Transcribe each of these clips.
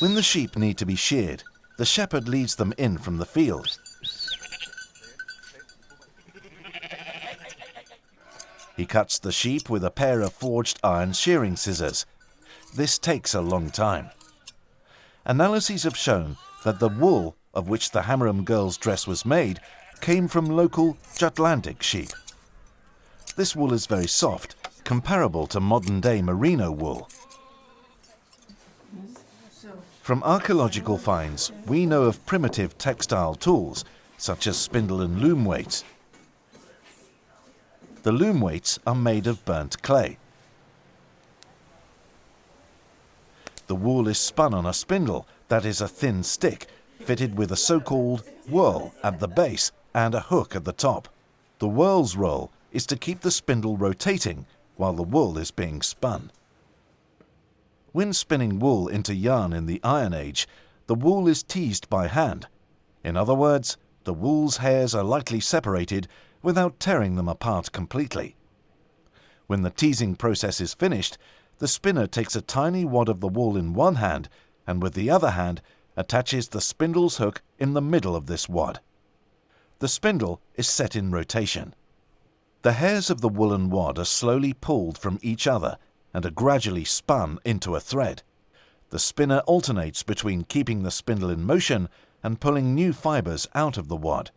When the sheep need to be sheared, the shepherd leads them in from the field. He cuts the sheep with a pair of forged iron shearing scissors. This takes a long time. Analyses have shown that the wool of which the Hammerum Girl's dress was made came from local Jutlandic sheep. This wool is very soft, comparable to modern-day merino wool. From archaeological finds, we know of primitive textile tools, such as spindle and loom weights. The loom weights are made of burnt clay. The wool is spun on a spindle, that is a thin stick, fitted with a so-called whirl at the base and a hook at the top. The whirl's role is to keep the spindle rotating while the wool is being spun. When spinning wool into yarn in the Iron Age, the wool is teased by hand. In other words, the wool's hairs are lightly separated without tearing them apart completely. When the teasing process is finished, the spinner takes a tiny wad of the wool in one hand and with the other hand attaches the spindle's hook in the middle of this wad. The spindle is set in rotation. The hairs of the woolen wad are slowly pulled from each other and are gradually spun into a thread. The spinner alternates between keeping the spindle in motion and pulling new fibers out of the wad.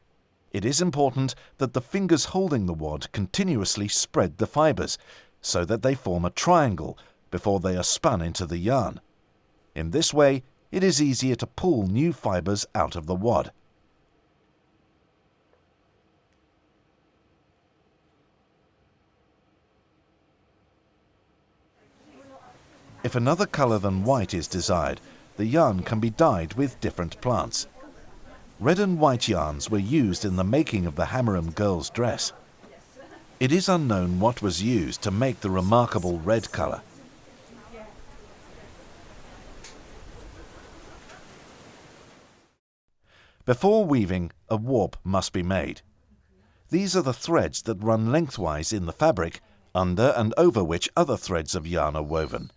It is important that the fingers holding the wad continuously spread the fibers so that they form a triangle before they are spun into the yarn. In this way, it is easier to pull new fibers out of the wad. If another color than white is desired, the yarn can be dyed with different plants. Red and white yarns were used in the making of the Hammerum Girl's dress. It is unknown what was used to make the remarkable red color. Before weaving, a warp must be made. These are the threads that run lengthwise in the fabric, under and over which other threads of yarn are woven.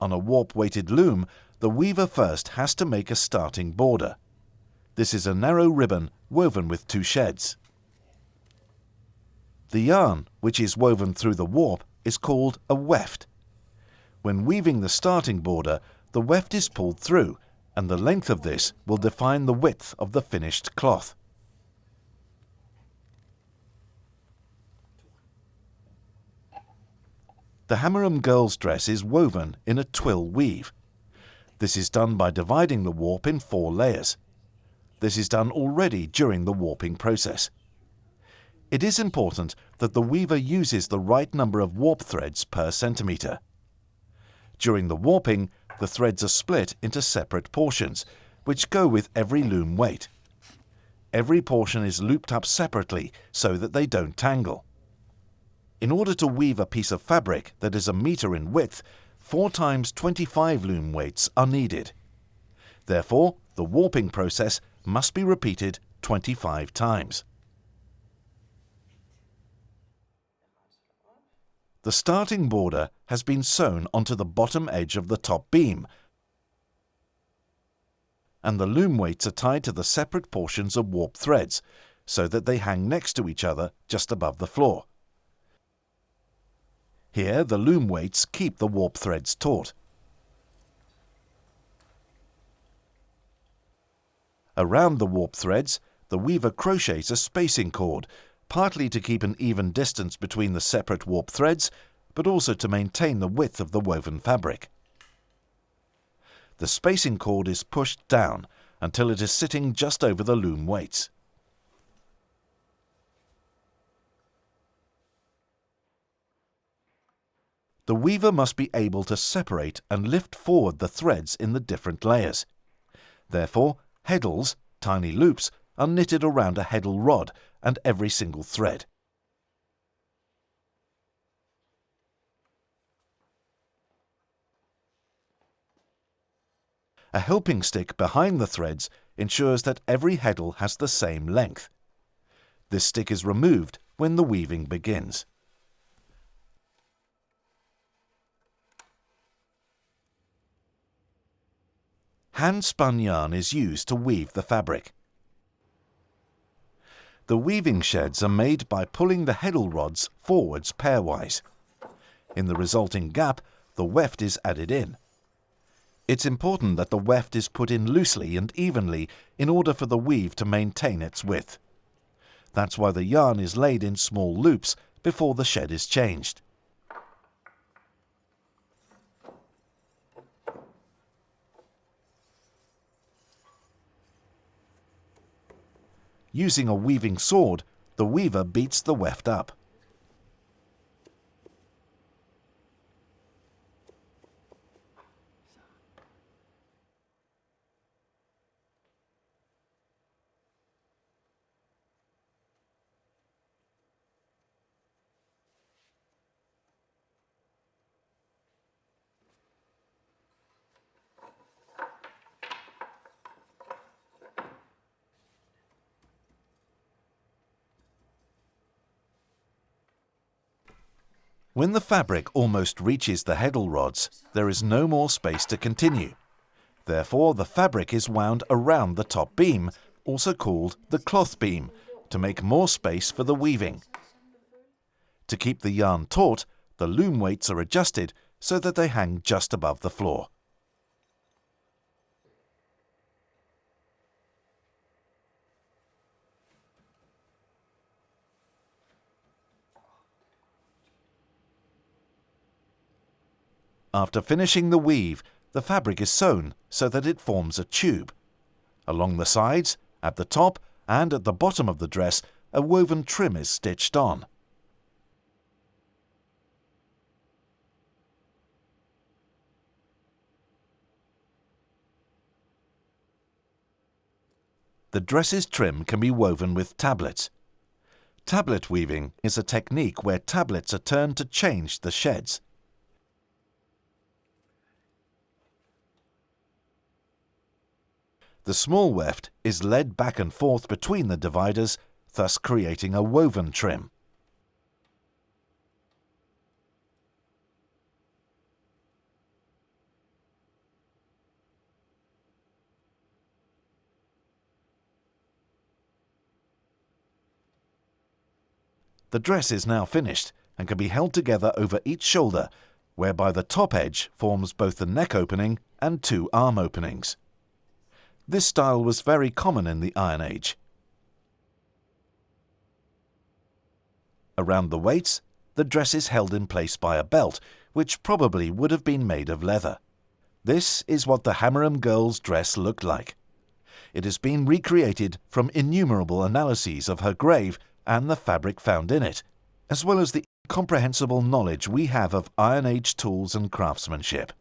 On a warp-weighted loom, the weaver first has to make a starting border. This is a narrow ribbon woven with two sheds. The yarn, which is woven through the warp, is called a weft. When weaving the starting border, the weft is pulled through, and the length of this will define the width of the finished cloth. The Hammerum Girl's dress is woven in a twill weave. This is done by dividing the warp in 4 layers. This is done already during the warping process. It is important that the weaver uses the right number of warp threads per centimeter. During the warping, the threads are split into separate portions, which go with every loom weight. Every portion is looped up separately so that they don't tangle. In order to weave a piece of fabric that is 1 meter in width, 4 times 25 loom weights are needed. Therefore, the warping process must be repeated 25 times. The starting border has been sewn onto the bottom edge of the top beam, and the loom weights are tied to the separate portions of warp threads, so that they hang next to each other just above the floor. Here, the loom weights keep the warp threads taut. Around the warp threads, the weaver crochets a spacing cord, partly to keep an even distance between the separate warp threads, but also to maintain the width of the woven fabric. The spacing cord is pushed down until it is sitting just over the loom weights. The weaver must be able to separate and lift forward the threads in the different layers. Therefore, heddles, tiny loops, are knitted around a heddle rod and every single thread. A helping stick behind the threads ensures that every heddle has the same length. This stick is removed when the weaving begins. Hand-spun yarn is used to weave the fabric. The weaving sheds are made by pulling the heddle rods forwards pairwise. In the resulting gap, the weft is added in. It's important that the weft is put in loosely and evenly in order for the weave to maintain its width. That's why the yarn is laid in small loops before the shed is changed. Using a weaving sword, the weaver beats the weft up. When the fabric almost reaches the heddle rods, there is no more space to continue. Therefore, the fabric is wound around the top beam, also called the cloth beam, to make more space for the weaving. To keep the yarn taut, the loom weights are adjusted so that they hang just above the floor. After finishing the weave, the fabric is sewn so that it forms a tube. Along the sides, at the top, and at the bottom of the dress, a woven trim is stitched on. The dress's trim can be woven with tablets. Tablet weaving is a technique where tablets are turned to change the sheds. The small weft is led back and forth between the dividers, thus creating a woven trim. The dress is now finished and can be held together over each shoulder, whereby the top edge forms both the neck opening and two arm openings. This style was very common in the Iron Age. Around the waist, the dress is held in place by a belt, which probably would have been made of leather. This is what the Hammerum Girl's dress looked like. It has been recreated from innumerable analyses of her grave and the fabric found in it, as well as the incomprehensible knowledge we have of Iron Age tools and craftsmanship.